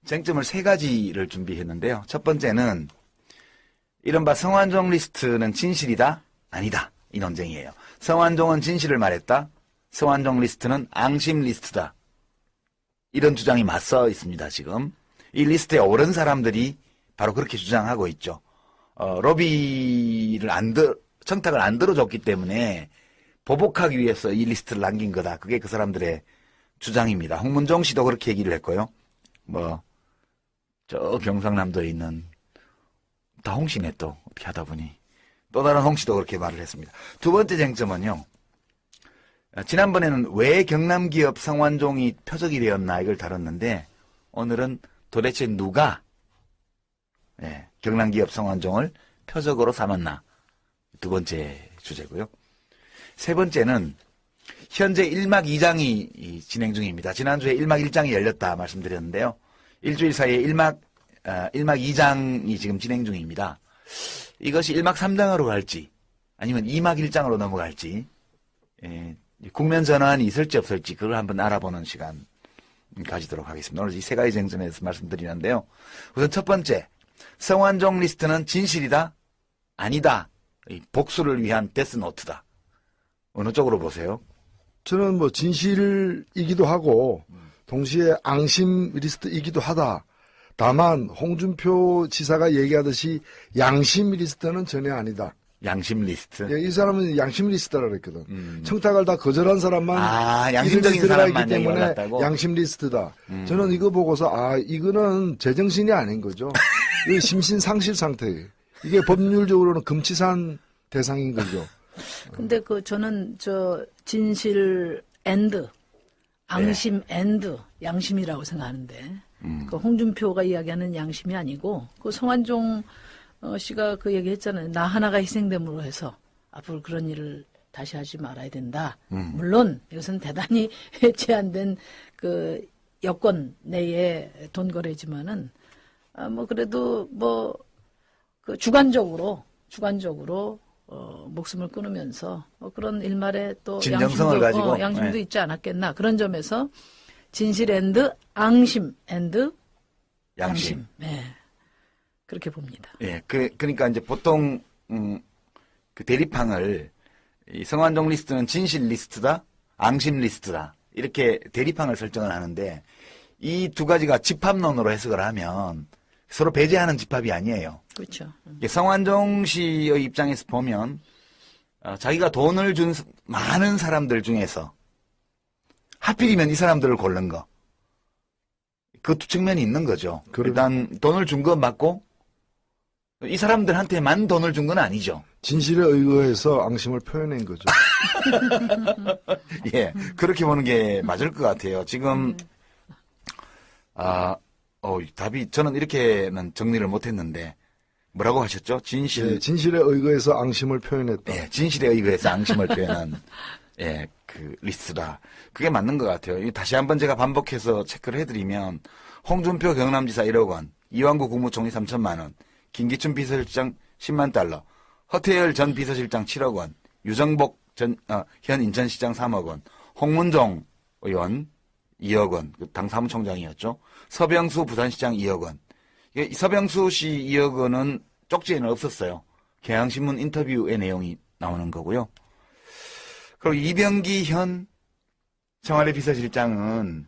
쟁점을 세 가지를 준비했는데요. 첫 번째는 이른바 성완종 리스트는 진실이다? 아니다. 이 논쟁이에요. 성완종은 진실을 말했다. 성완종 리스트는 앙심 리스트다. 이런 주장이 맞서 있습니다, 지금. 이 리스트에 오른 사람들이 바로 그렇게 주장하고 있죠. 로비를 청탁을 안 들어줬기 때문에 보복하기 위해서 이 리스트를 남긴 거다. 그게 그 사람들의 주장입니다. 홍문종 씨도 그렇게 얘기를 했고요. 저 경상남도에 있는, 다 홍씨네 또, 어떻게 하다 보니. 또 다른 홍씨도 그렇게 말을 했습니다. 두 번째 쟁점은요. 지난번에는 왜 경남기업 성완종이 표적이 되었나 이걸 다뤘는데 오늘은 도대체 누가 경남기업 성완종을 표적으로 삼았나 두 번째 주제고요. 세 번째는 현재 1막 2장이 진행 중입니다. 지난주에 1막 1장이 열렸다 말씀드렸는데요. 일주일 사이에 1막 2장이 지금 진행 중입니다. 이것이 1막 3장으로 갈지 아니면 2막 1장으로 넘어갈지 국면 전환이 있을지 없을지 그걸 한번 알아보는 시간 가지도록 하겠습니다. 오늘 이 세 가지 쟁점에 대해서 말씀드리는데요. 우선 첫 번째, 성완종 리스트는 진실이다? 아니다. 복수를 위한 데스노트다. 어느 쪽으로 보세요? 저는 진실이기도 하고 동시에 앙심 리스트이기도 하다. 다만 홍준표 지사가 얘기하듯이 양심 리스트는 전혀 아니다. 양심 리스트? 이 사람은 양심 리스트라고 그랬거든. 청탁을 다 거절한 사람만 양심적인 사람만 때문에 올랐다고? 양심 리스트다. 저는 이거 보고서 이거는 제정신이 아닌 거죠. 이거 심신상실 상태예요. 이게 법률적으로는 금치산 대상인 거죠. 근데 저는 진실 앤드 앙심 앤드 양심이라고 생각하는데 홍준표가 이야기하는 양심이 아니고 성완종 씨가 그 얘기했잖아요. 나 하나가 희생됨으로 해서 앞으로 그런 일을 다시 하지 말아야 된다. 물론 이것은 대단히 제한된 여건 내의 돈 거래지만은 그래도 주관적으로 목숨을 끊으면서 그런 일말에 또 진정성을 가지고 양심도 있지 않았겠나. 그런 점에서 진실 앤드 앙심 앤드 양심. 네. 그렇게 봅니다. 예, 그러니까 이제 보통 그 대립항을 이 성완종 리스트는 진실 리스트다, 앙심 리스트다 이렇게 대립항을 설정을 하는데 이 두 가지가 집합론으로 해석을 하면 서로 배제하는 집합이 아니에요. 그렇죠. 성완종 씨의 입장에서 보면 자기가 돈을 준 많은 사람들 중에서 하필이면 이 사람들을 고른 거. 그 두 측면이 있는 거죠. 일단 돈을 준 건 맞고 이 사람들한테만 돈을 준 건 아니죠. 진실에 의거해서 앙심을 표현한 거죠. 예, 그렇게 보는 게 맞을 것 같아요. 지금 답이 저는 이렇게는 정리를 못했는데 뭐라고 하셨죠? 진실에 의거해서 앙심을 표현했다. 예, 진실에 의거해서 앙심을 표현한 그 리스트다. 그게 맞는 것 같아요. 다시 한번 제가 반복해서 체크를 해드리면 홍준표 경남지사 1억 원, 이완구 국무총리 3천만 원, 김기춘 비서실장 10만 달러, 허태열 전 비서실장 7억 원, 유정복 현 인천시장 3억 원, 홍문종 의원 2억 원, 당 사무총장이었죠. 서병수 부산시장 2억 원. 서병수 씨 2억 원은 쪽지에는 없었어요. 경향신문 인터뷰의 내용이 나오는 거고요. 그리고 이병기 현 청와대 비서실장은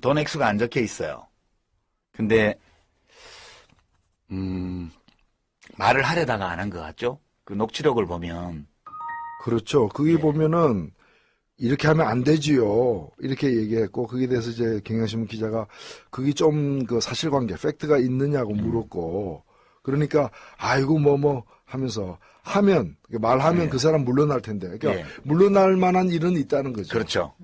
돈 액수가 안 적혀 있어요. 근데 말을 하려다가 안 한 것 같죠? 그 녹취록을 보면. 그렇죠. 거기 보면은 이렇게 하면 안 되지요. 이렇게 얘기했고 거기에 대해서 이제 경향신문 기자가 그게 좀 사실관계, 팩트가 있느냐고 물었고 그러니까 아이고 하면서 말하면 그 사람 물러날 텐데. 그러니까 물러날 만한 일은 있다는 거죠. 그렇죠.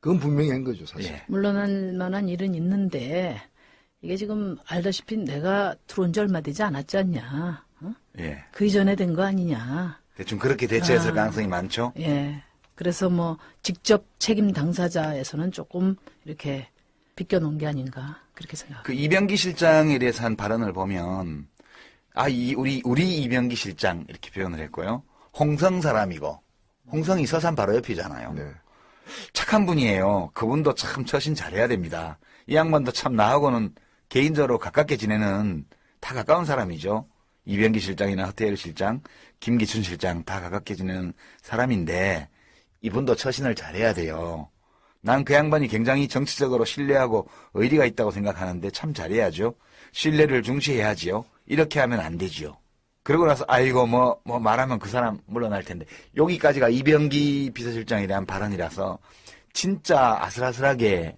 그건 분명히 한 거죠, 사실. 물러날 만한 일은 있는데 이게 지금 알다시피 내가 들어온 지 얼마 되지 않았지 않냐. 그 이전에 된 거 아니냐. 대충 그렇게 대처했을 가능성이 많죠. 예. 그래서 직접 책임 당사자에서는 조금 이렇게 비껴놓은 게 아닌가 그렇게 생각합니다. 그 이병기 실장에 대해서 한 발언을 보면 우리 이병기 실장 이렇게 표현을 했고요. 홍성 사람이고 홍성이 서산 바로 옆이잖아요. 네. 착한 분이에요. 그분도 참 처신 잘해야 됩니다. 이 양반도 참 나하고는 개인적으로 가깝게 지내는 다 가까운 사람이죠. 이병기 실장이나 허태일 실장, 김기춘 실장 다 가깝게 지내는 사람인데 이분도 처신을 잘해야 돼요. 난 그 양반이 굉장히 정치적으로 신뢰하고 의리가 있다고 생각하는데 참 잘해야죠. 신뢰를 중시해야지요. 이렇게 하면 안 되지요. 그러고 나서 아이고 뭐 말하면 그 사람 물러날 텐데 여기까지가 이병기 비서실장에 대한 발언이라서 진짜 아슬아슬하게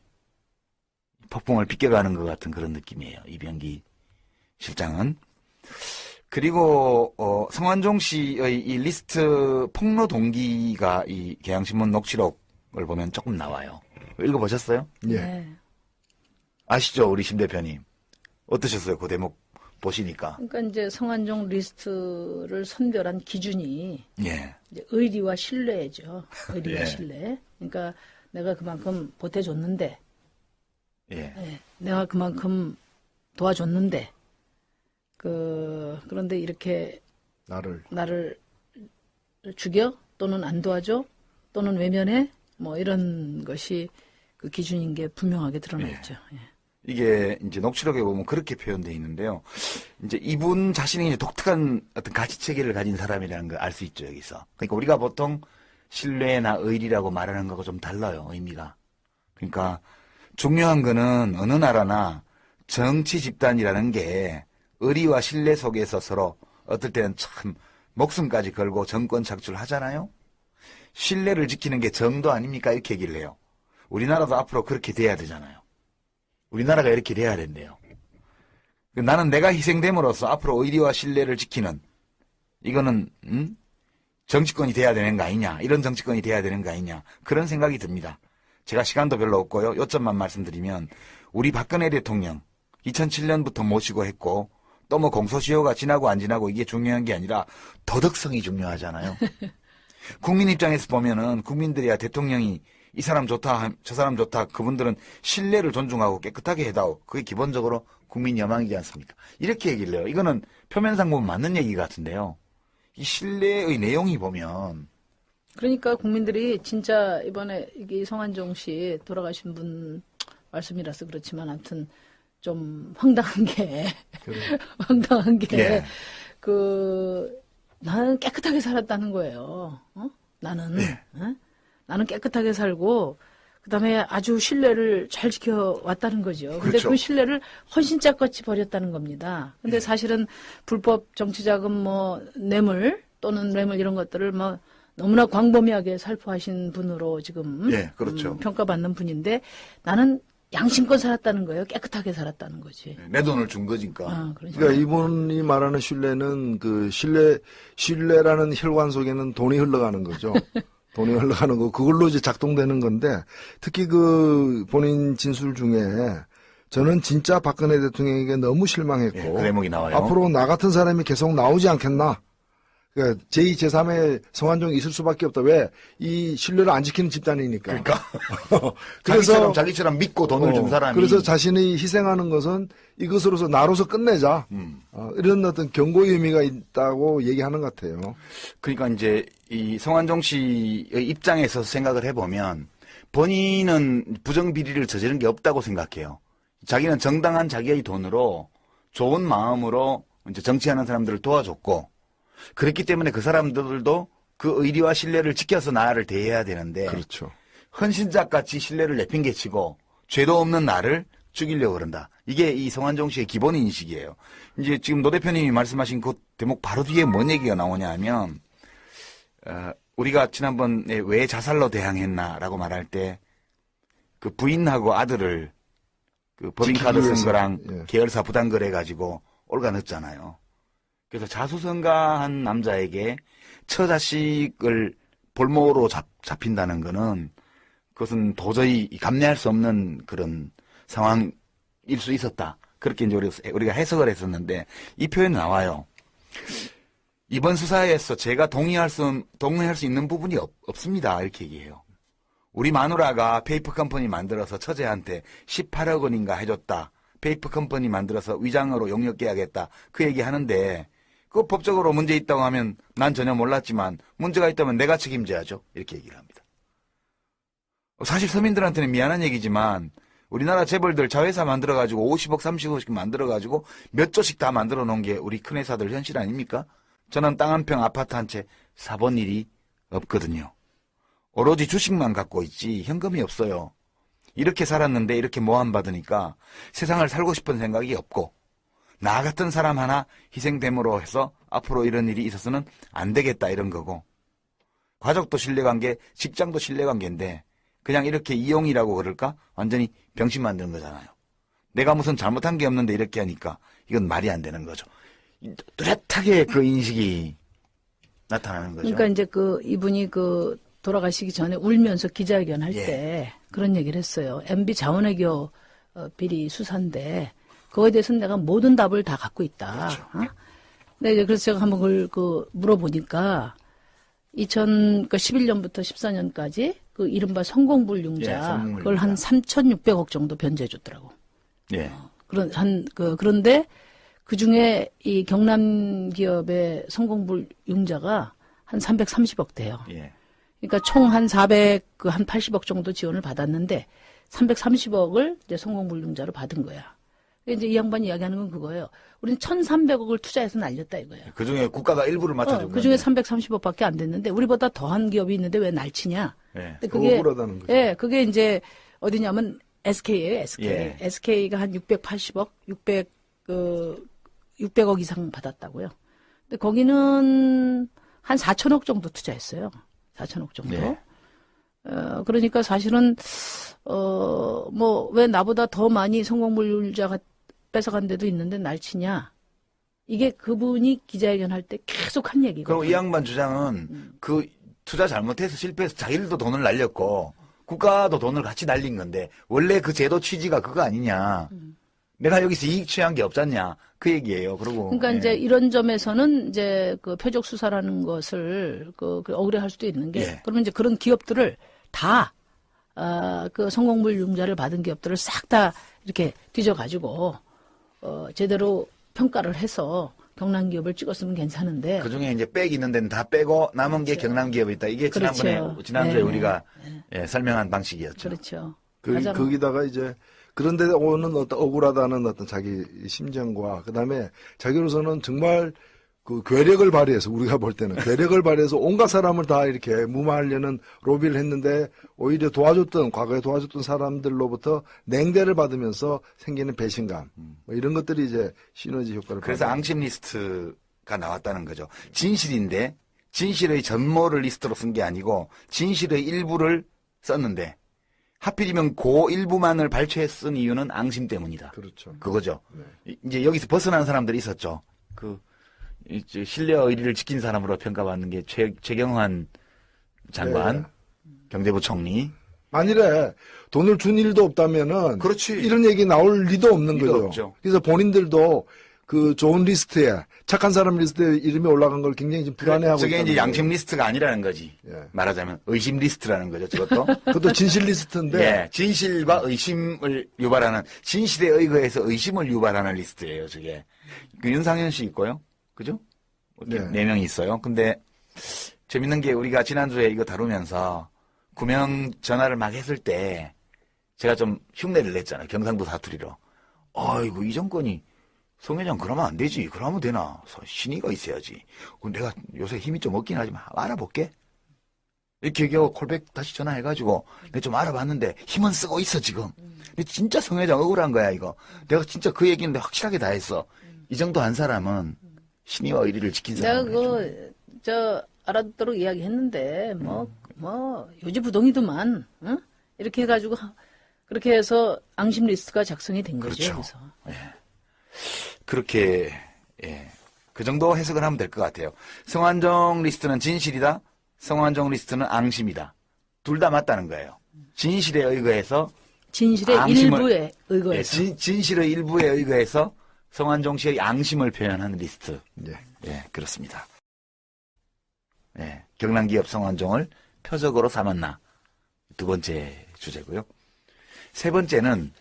폭풍을 빗겨가는 것 같은 그런 느낌이에요. 이병기 실장은. 그리고 성완종 씨의 이 리스트 폭로 동기가 이 경향신문 녹취록을 보면 조금 나와요. 읽어보셨어요? 예. 네. 아시죠, 우리 심 대표님? 어떠셨어요, 그 대목 보시니까? 그러니까 이제 성완종 리스트를 선별한 기준이 예. 이제 의리와 신뢰죠. 의리와 예. 신뢰. 그러니까 내가 그만큼 보태줬는데, 예. 예, 내가 그만큼 도와줬는데, 그런데 이렇게 나를 죽여? 또는 안 도와줘? 또는 외면해? 뭐 이런 것이 그 기준인 게 분명하게 드러나 있죠. 예. 이게 이제 녹취록에 보면 그렇게 표현되어 있는데요. 이제 이분 자신이 이제 독특한 어떤 가치 체계를 가진 사람이라는 걸 알 수 있죠, 여기서. 그러니까 우리가 보통 신뢰나 의리라고 말하는 거하고 좀 달라요, 의미가. 그러니까 중요한 거는 어느 나라나 정치 집단이라는 게 의리와 신뢰 속에서 서로 어떨 때는 참 목숨까지 걸고 정권 착출하잖아요. 신뢰를 지키는 게 정도 아닙니까? 이렇게 얘기를 해요. 우리나라도 앞으로 그렇게 돼야 되잖아요. 우리나라가 이렇게 돼야 된대요. 나는 내가 희생됨으로써 앞으로 의리와 신뢰를 지키는 이거는 정치권이 돼야 되는 거 아니냐, 이런 정치권이 돼야 되는 거 아니냐, 그런 생각이 듭니다. 제가 시간도 별로 없고요. 요점만 말씀드리면 우리 박근혜 대통령 2007년부터 모시고 했고 또 뭐 공소시효가 지나고 안 지나고 이게 중요한 게 아니라 도덕성이 중요하잖아요. 국민 입장에서 보면은 국민들이야 대통령이 이 사람 좋다, 저 사람 좋다, 그분들은 신뢰를 존중하고 깨끗하게 해다오. 그게 기본적으로 국민 여망이지 않습니까? 이렇게 얘기를 해요. 이거는 표면상 보면 맞는 얘기 같은데요. 이 신뢰의 내용이 보면. 그러니까 국민들이 진짜 이번에 이게 성완종 씨 돌아가신 분 말씀이라서 그렇지만 아무튼 좀 황당한 게, 황당한 게, 예. 나는 깨끗하게 살았다는 거예요. 나는. 예. 나는 깨끗하게 살고, 그 다음에 아주 신뢰를 잘 지켜왔다는 거죠. 근데 그렇죠. 그 신뢰를 헌신짝같이 버렸다는 겁니다. 근데 사실은 불법 정치자금 뇌물 또는 뇌물 이런 것들을 너무나 광범위하게 살포하신 분으로 지금 예, 그렇죠. 평가받는 분인데 나는 양심껏 살았다는 거예요. 깨끗하게 살았다는 거지. 내 돈을 준 거니까. 그러니까 이분이 말하는 신뢰는 신뢰라는 혈관 속에는 돈이 흘러가는 거죠. 돈이 흘러가는 거, 그걸로 이제 작동되는 건데, 특히 본인 진술 중에, 저는 진짜 박근혜 대통령에게 너무 실망했고, 예, 그 대목이 나와요. 앞으로 나 같은 사람이 계속 나오지 않겠나. 그러니까 제2, 제3의 성완종이 있을 수밖에 없다. 왜? 이 신뢰를 안 지키는 집단이니까. 그러니까. 그래서 자기처럼 믿고 돈을 준 사람이. 그래서 자신이 희생하는 것은 이것으로서 나로서 끝내자. 이런 어떤 경고의 의미가 있다고 얘기하는 것 같아요. 그러니까 이제 이 성완종 씨의 입장에서 생각을 해보면 본인은 부정비리를 저지른 게 없다고 생각해요. 자기는 정당한 자기의 돈으로 좋은 마음으로 이제 정치하는 사람들을 도와줬고, 그렇기 때문에 그 사람들도 그 의리와 신뢰를 지켜서 나를 대해야 되는데, 그렇죠. 헌신짝같이 신뢰를 내팽개치고 죄도 없는 나를 죽이려고 그런다. 이게 이 성완종 씨의 기본 인식이에요. 이제 지금 노 대표님이 말씀하신 그 대목 바로 뒤에 뭔 얘기가 나오냐 하면, 우리가 지난번에 왜 자살로 대항했나라고 말할 때 그 부인하고 아들을 그 법인카드 쓴 거랑 예. 계열사 부당거래 가지고 올가 넣었잖아요. 그래서 자수성가한 남자에게 처자식을 볼모로 잡힌다는 거는 그것은 도저히 감내할 수 없는 그런 상황일 수 있었다. 그렇게 이제 우리가 해석을 했었는데 이 표현이 나와요. 이번 수사에서 제가 동의할 수 있는 부분이 없습니다. 이렇게 얘기해요. 우리 마누라가 페이퍼 컴퍼니 만들어서 처제한테 18억 원인가 해줬다. 페이퍼 컴퍼니 만들어서 위장으로 용역해야겠다. 그 얘기 하는데 그 법적으로 문제 있다고 하면 난 전혀 몰랐지만 문제가 있다면 내가 책임져야죠. 이렇게 얘기를 합니다. 사실 서민들한테는 미안한 얘기지만 우리나라 재벌들 자회사 만들어가지고 50억, 30억씩 만들어가지고 몇 조씩 다 만들어 놓은 게 우리 큰 회사들 현실 아닙니까? 저는 땅 한 평 아파트 한 채 사본 일이 없거든요. 오로지 주식만 갖고 있지 현금이 없어요. 이렇게 살았는데 이렇게 모함받으니까 세상을 살고 싶은 생각이 없고 나 같은 사람 하나 희생됨으로 해서 앞으로 이런 일이 있어서는 안 되겠다 이런 거고 가족도 신뢰관계, 직장도 신뢰관계인데 그냥 이렇게 이용이라고 그럴까? 완전히 병신 만드는 거잖아요. 내가 무슨 잘못한 게 없는데 이렇게 하니까 이건 말이 안 되는 거죠. 뚜렷하게 그 인식이 나타나는 거죠. 그러니까 이제 이분이 돌아가시기 전에 울면서 기자회견 할 때 그런 얘기를 했어요. MB 자원외교 비리 수사인데 그거에 대해서는 내가 모든 답을 다 갖고 있다. 그렇죠. 네, 이제 그래서 제가 한번 그걸 물어보니까 2011년부터 14년까지 그 이른바 성공불융자 성공불융자. 그걸 한 3,600억 정도 변제해 줬더라고. 예. 그런데 그 중에 이 경남 기업의 성공불융자가 한 330억 돼요. 예. 그러니까 총 한 80억 정도 지원을 받았는데 330억을 이제 성공불융자로 받은 거야. 이제 이 양반이 이야기하는 건 그거예요. 우리는 1,300억을 투자해서 날렸다 이거예요. 그 중에 국가가 일부를 맡아준 그 중에 건데. 330억밖에 안 됐는데 우리보다 더한 기업이 있는데 왜 날치냐? 예. 근데 그게 억울하다는 거죠. 예, 그게 이제 어디냐면 SK예요, SK. 예. SK가 한 680억, 600억 이상 받았다고요. 근데 거기는 한 4천억 정도 투자했어요. 4천억 정도. 네. 그러니까 사실은 왜 나보다 더 많이 성공불률자가 뺏어간 데도 있는데 날치냐? 이게 그분이 기자회견 할 때 계속 한 얘기거든요. 그럼 이 양반 주장은 그 투자 잘못해서 실패해서 자기들도 돈을 날렸고 국가도 돈을 같이 날린 건데 원래 그 제도 취지가 그거 아니냐. 내가 여기서 이익 취한 게 없잖냐. 그 얘기예요. 그러니까 예. 이제 이런 점에서는 이제 그 표적 수사라는 것을 그 억울해할 수도 있는 게 예. 그러면 이제 그런 기업들을 다 그 성공불융자를 받은 기업들을 싹 다 이렇게 뒤져가지고 제대로 평가를 해서 경남 기업을 찍었으면 괜찮은데 그 중에 이제 빽 있는 데는 다 빼고 남은 게 경남 기업이 있다. 이게 그렇죠. 지난주에 네. 우리가 예, 설명한 방식이었죠. 그렇죠. 거기다가 이제 그런데 오는 어떤 억울하다는 어떤 자기 심정과 그다음에 자기로서는 정말 그 괴력을 발휘해서 우리가 볼 때는 괴력을 발휘해서 온갖 사람을 다 이렇게 무마하려는 로비를 했는데 오히려 과거에 도와줬던 사람들로부터 냉대를 받으면서 생기는 배신감 뭐 이런 것들이 이제 시너지 효과를 그래서 앙심 리스트가 나왔다는 거죠. 진실인데 진실의 전모를 리스트로 쓴 게 아니고 진실의 일부를 썼는데 하필이면 그 일부만을 발췌해 쓴 이유는 앙심 때문이다. 그렇죠. 그거죠. 네. 이제 여기서 벗어난 사람들이 있었죠. 이제 신뢰와 의리를 지킨 사람으로 평가받는 게 최경환 장관, 네. 경제부 총리. 만일에 돈을 준 일도 없다면은 그렇지. 이런 얘기 나올 리도 없는 리도 거죠. 없죠. 그래서 본인들도 그 좋은 리스트에 착한 사람 리스트에 이름이 올라간 걸 굉장히 지금 불안해하고 저게 있다는 이제 거예요. 양심 리스트가 아니라는 거지. 예. 말하자면 의심 리스트라는 거죠. 저것도. 그것도 진실 리스트인데 예, 진실과 의심을 유발하는 진실에 의거해서 의심을 유발하는 리스트예요. 저게 그 윤상현 씨 있고요, 그죠? 네. 네 명이 있어요. 근데 재밌는 게 우리가 지난주에 이거 다루면서 구명 전화를 막 했을 때 제가 좀 흉내를 냈잖아요. 경상도 사투리로. 아이고 이 정권이 송 회장 그러면 안 되지. 그러면 되나? 신의가 있어야지. 내가 요새 힘이 좀 없긴 하지만 알아볼게. 이렇게 얘기하고 콜백 다시 전화해가지고 내가 좀 알아봤는데 힘은 쓰고 있어 지금. 근데 진짜 송 회장 억울한 거야 이거. 내가 진짜 그 얘기는 확실하게 다 했어. 이 정도 한 사람은 신의와 의리를 지킨 내가 사람이죠. 알아듣도록 이야기했는데 요지부동이더만 응? 이렇게 해가지고 그렇게 해서 앙심 리스트가 작성이 된 거죠. 그렇죠. 그래서. 예. 그렇게 예. 그 정도 해석을 하면 될 것 같아요. 성완종 리스트는 진실이다. 성완종 리스트는 앙심이다. 둘 다 맞다는 거예요. 진실에 의거해서 진실의 일부에 의거해서. 예, 진실의 일부에 의거해서 성완종 씨의 앙심을 표현하는 리스트. 예. 예, 그렇습니다. 예, 경남기업 성완종을 표적으로 삼았나. 두 번째 주제고요. 세 번째는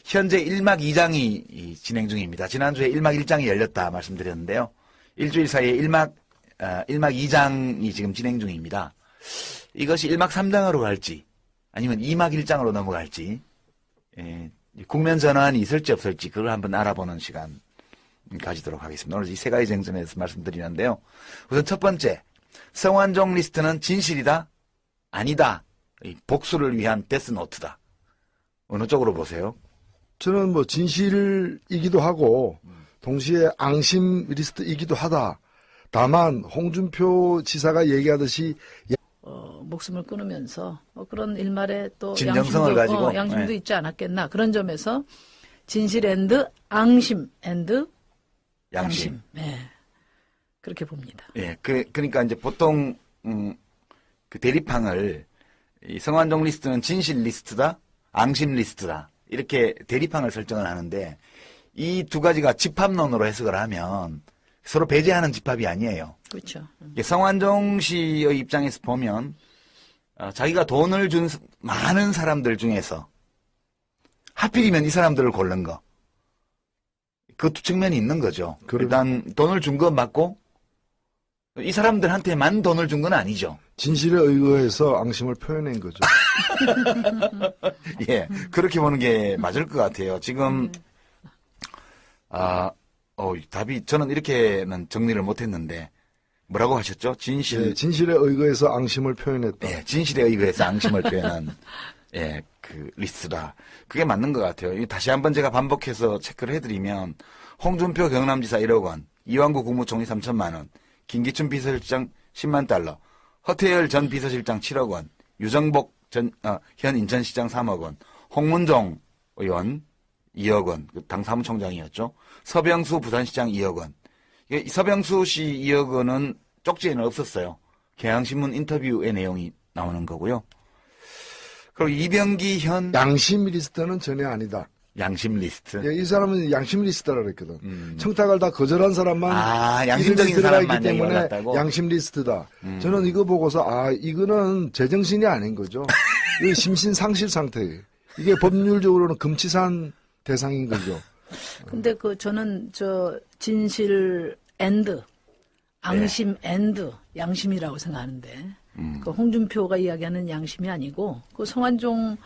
현재 1막 2장이 진행 중입니다. 지난주에 1막 1장이 열렸다 말씀드렸는데요. 일주일 사이에 1막 2장이 지금 진행 중입니다. 이것이 1막 3장으로 갈지 아니면 2막 1장으로 넘어갈지 국면 전환이 있을지 없을지 그걸 한번 알아보는 시간 가지도록 하겠습니다. 오늘 이 세 가지 쟁점에 대해서 말씀드리는데요. 우선 첫 번째, 성완종 리스트는 진실이다? 아니다. 이 복수를 위한 데스노트다. 어느 쪽으로 보세요? 저는 뭐 진실이기도 하고 동시에 앙심 리스트이기도 하다. 다만 홍준표 지사가 얘기하듯이 목숨을 끊으면서 그런 일말에 또 진정성을 가지고 양심도 네. 있지 않았겠나. 그런 점에서 진실 앤드 앙심 앤드 양심. 네. 그렇게 봅니다. 예, 그러니까 이제 보통 그 대립항을 이 성완종 리스트는 진실 리스트다, 앙심 리스트다 이렇게 대립항을 설정을 하는데 이 두 가지가 집합론으로 해석을 하면 서로 배제하는 집합이 아니에요. 그렇죠. 성완종 씨의 입장에서 보면 자기가 돈을 준 많은 사람들 중에서 하필이면 이 사람들을 고른 거. 그 두 측면이 있는 거죠. 일단 돈을 준 건 맞고 이 사람들한테만 돈을 준 건 아니죠. 진실에 의거해서 앙심을 표현한 거죠. 예, 그렇게 보는 게 맞을 것 같아요. 지금 답이 저는 이렇게는 정리를 못했는데 뭐라고 하셨죠? 네, 진실에 의거해서 앙심을 표현했다. 예, 진실에 의거해서 앙심을 표현한 그 리스트다. 그게 맞는 것 같아요. 다시 한번 제가 반복해서 체크를 해드리면 홍준표 경남지사 1억 원, 이완구 국무총리 3천만 원, 김기춘 비서실장 10만 달러, 허태열 전 비서실장 7억 원, 유정복 현 인천시장 3억 원, 홍문종 의원 2억 원, 당 사무총장이었죠. 서병수 부산시장 2억 원. 이 서병수 씨 2억 원은 쪽지에는 없었어요. 경향신문 인터뷰의 내용이 나오는 거고요. 그리고 이병기 현 양심 리스트는 전혀 아니다. 양심 리스트. 예, 이 사람은 양심 리스트라 그랬거든. 청탁을 다 거절한 사람만 양심적인 들어가 있기 사람만 때문에 올랐다고? 양심 리스트다. 저는 이거 보고서 이거는 제정신이 아닌 거죠. 이거 심신상실 상태예요. 이게 법률적으로는 금치산 대상인 거죠. 근데 저는 진실 앤드 앙심 앤드 양심이라고 생각하는데 그 홍준표가 이야기하는 양심이 아니고 그 성완종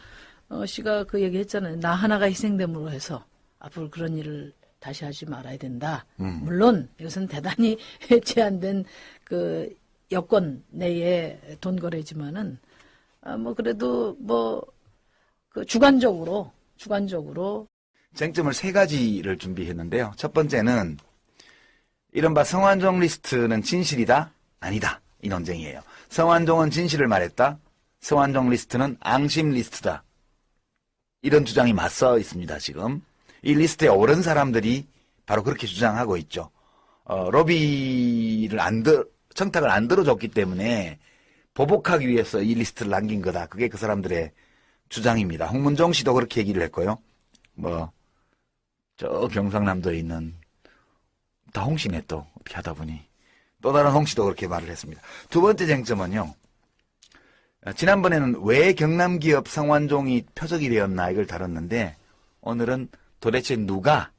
씨가 그 얘기했잖아요. 나 하나가 희생됨으로 해서 앞으로 그런 일을 다시 하지 말아야 된다. 물론 이것은 대단히 제한된 그 여건 내의 돈 거래지만은 뭐 그래도 그 주관적으로 쟁점을 세 가지를 준비했는데요. 첫 번째는 이른바 성완종 리스트는 진실이다? 아니다. 이 논쟁이에요. 성완종은 진실을 말했다. 성완종 리스트는 앙심 리스트다. 이런 주장이 맞서 있습니다, 지금. 이 리스트에 오른 사람들이 바로 그렇게 주장하고 있죠. 로비를 청탁을 안 들어줬기 때문에 보복하기 위해서 이 리스트를 남긴 거다. 그게 그 사람들의 주장입니다. 홍문종 씨도 그렇게 얘기를 했고요. 저 경상남도에 있는 다 홍씨네 또 어떻게 하다 보니 또 다른 홍씨도 그렇게 말을 했습니다. 두 번째 쟁점은요. 지난번에는 왜 경남기업 성완종이 표적이 되었나 이걸 다뤘는데 오늘은 도대체 누가